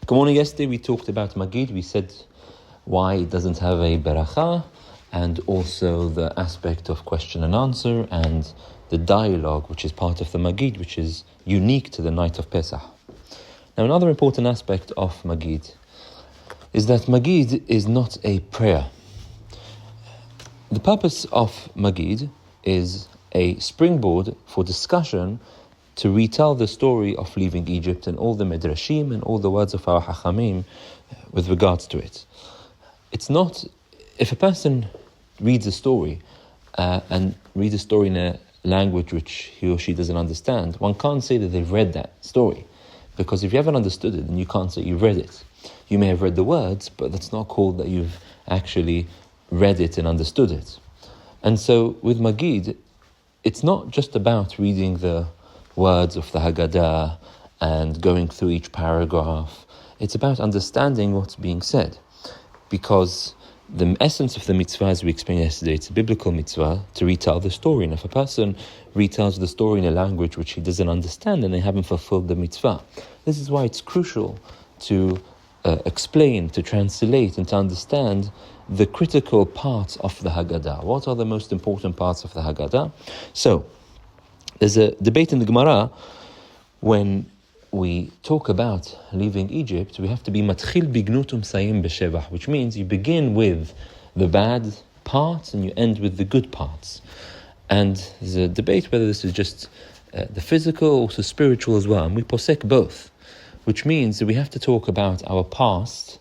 Good morning. Yesterday we talked about Maggid. We said why it doesn't have a beracha, and also the aspect of question and answer and the dialogue, which is part of the Maggid, which is unique to the night of Pesach. Now, another important aspect of Maggid is that Maggid is not a prayer. The purpose of Maggid is a springboard for discussion to retell the story of leaving Egypt and all the midrashim and all the words of our hachamim with regards to it. It's not, if a person reads a story and reads a story in a language which he or she doesn't understand, one can't say that they've read that story, because if you haven't understood it, then you can't say you've read it. You may have read the words, but that's not called that you've actually read it and understood it. And so with Maggid, it's not just about reading the words of the Haggadah and going through each paragraph. It's about understanding what's being said, because the essence of the mitzvah, as we explained yesterday, it's a biblical mitzvah to retell the story. And if a person retells the story in a language which he doesn't understand, then they haven't fulfilled the mitzvah. This is why it's crucial to explain, to translate, and to understand the critical parts of the Haggadah. What are the most important parts of the Haggadah? So, there's a debate in the Gemara when we talk about leaving Egypt. We have to be matchil bignutum sayim b'shevach, which means you begin with the bad parts and you end with the good parts. And there's a debate whether this is just the physical or also spiritual as well. And we posek both, which means that we have to talk about our past,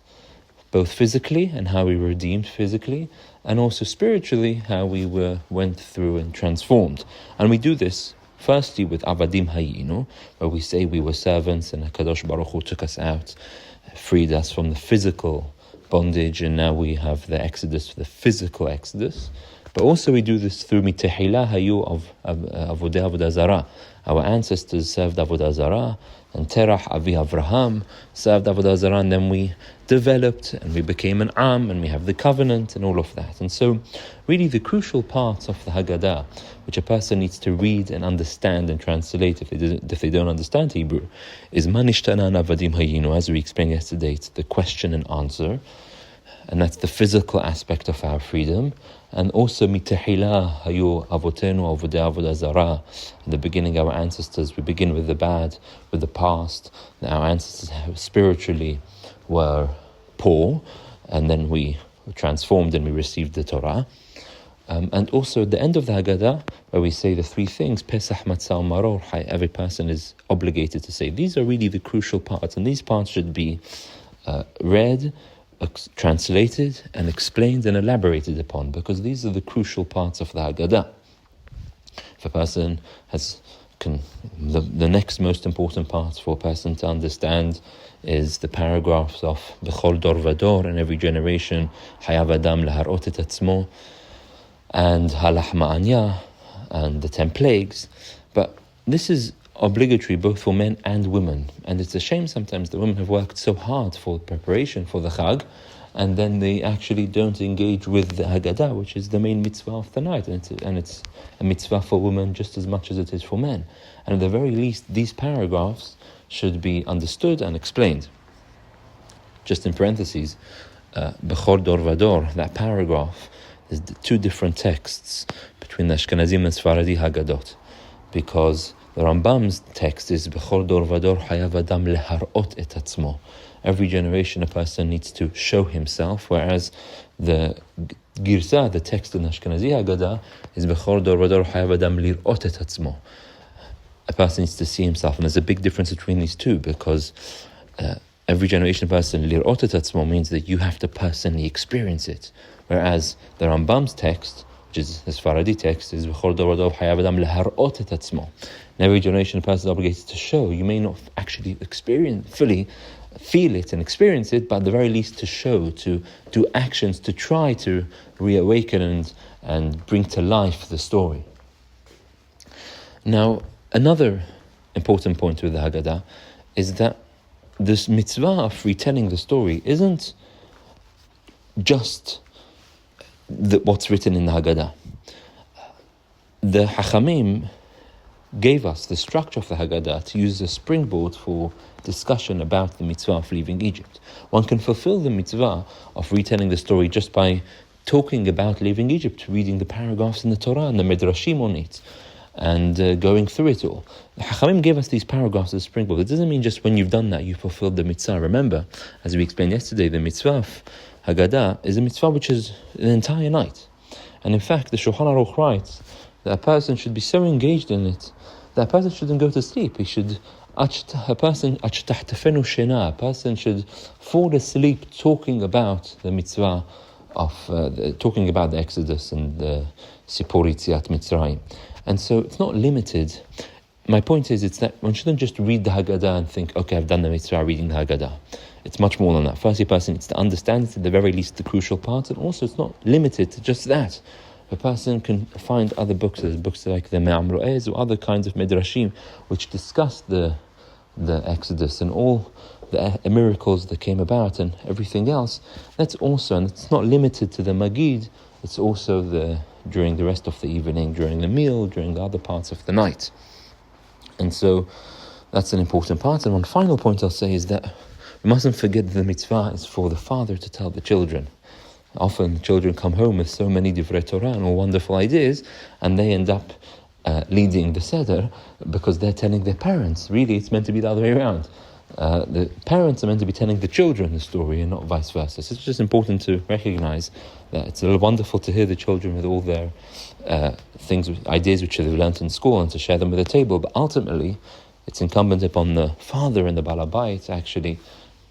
both physically and how we were redeemed physically, and also spiritually how we went through and transformed. And we do this firstly with Avadim Hayinu, where we say we were servants and HaKadosh Baruch Hu took us out, freed us from the physical bondage, and now we have the exodus, the physical exodus. But also we do this through Mitehila Hayu of Avodah Zarah. Our ancestors served Avodah Zarah, and Terach Avi Avraham served Avodah Zarah, and then we developed and we became an Am, and we have the covenant and all of that. And so really the crucial parts of the Haggadah, which a person needs to read and understand and translate if they don't understand Hebrew, is Manishtana Avadim Hayinu, as we explained yesterday. It's the question and answer, and that's the physical aspect of our freedom. And also Mitehila Hayu Avotenu Avodah Zarah. In the beginning, our ancestors, we begin with the bad, with the past. Our ancestors spiritually were poor, and then we were transformed and we received the Torah. And also at the end of the Haggadah, where we say the three things, Pesach, Matzah, Maror, every person is obligated to say. These are really the crucial parts, and these parts should be read, translated and explained and elaborated upon, because these are the crucial parts of the Haggadah. If a person the next most important part for a person to understand is the paragraphs of B'chol Dor Vador, in every generation, Hayav Adam Laharot et Atzmo, and Halach Ma'anya, and the 10 plagues. But this is obligatory both for men and women, and it's a shame sometimes that women have worked so hard for preparation for the Chag, and then they actually don't engage with the Haggadah, which is the main mitzvah of the night, and it's a mitzvah for women just as much as it is for men. And at the very least, these paragraphs should be understood and explained. Just in parentheses, B'chol Dor Vador, that paragraph, there's two different texts between the Ashkenazim and Sfaradi Haggadot, because the Rambam's text is B'chol Dor Vador Hayav Adam Leharot et Atzmo. Every generation a person needs to show himself, whereas the Girsa, the text in Ashkenazi Haggadah, is B'chol Dor Vador Hayav Adam Lirot et Atzmo. A person needs to see himself, and there's a big difference between these two, because every generation person, Lirot et Atzmo, means that you have to personally experience it, whereas the Rambam's text, which is the Sfaradi text, is B'chol Dor Vador Hayav Adam Leharot et Atzmo. In every generation, a person is obligated to show. You may not actually fully feel it and experience it, but at the very least to show, to do actions, to try to reawaken and bring to life the story. Now, another important point with the Haggadah is that this mitzvah of retelling the story isn't just what's written in the Haggadah. The Hachamim gave us the structure of the Haggadah to use as a springboard for discussion about the mitzvah of leaving Egypt. One can fulfill the mitzvah of retelling the story just by talking about leaving Egypt, reading the paragraphs in the Torah and the Midrashim on it, and going through it all. The Chachamim gave us these paragraphs as a springboard. It doesn't mean just when you've done that, you've fulfilled the mitzvah. Remember, as we explained yesterday, the mitzvah of Haggadah is a mitzvah which is an entire night. And in fact, the Shulchan Aruch writes that a person should be so engaged in it that a person shouldn't go to sleep. A person should fall asleep talking about the mitzvah of talking about the Exodus and the Sipur Yetziat Mitzrayim. And so it's not limited. My point is, it's that one shouldn't just read the Haggadah and think, okay, I've done the mitzvah reading the Haggadah. It's much more than that. Firstly, a person needs to understand it, at the very least, the crucial parts, and also it's not limited to just that. A person can find other books, there's books like the Me'am Ro'ez or other kinds of Midrashim, which discuss the Exodus and all the miracles that came about and everything else. That's also, and it's not limited to the Maggid, it's also during the rest of the evening, during the meal, during the other parts of the night. And so that's an important part. And one final point I'll say is that we mustn't forget that the mitzvah is for the father to tell the children. Often children come home with so many divrei Torah and all wonderful ideas, and they end up leading the Seder because they're telling their parents. Really, it's meant to be the other way around. The parents are meant to be telling the children the story and not vice versa. So it's just important to recognize that it's wonderful to hear the children with all their ideas which they've learnt in school and to share them at the table. But ultimately, it's incumbent upon the father and the Balabai to actually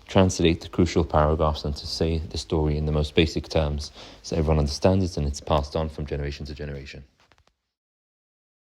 translate the crucial paragraphs and to say the story in the most basic terms so everyone understands it and it's passed on from generation to generation.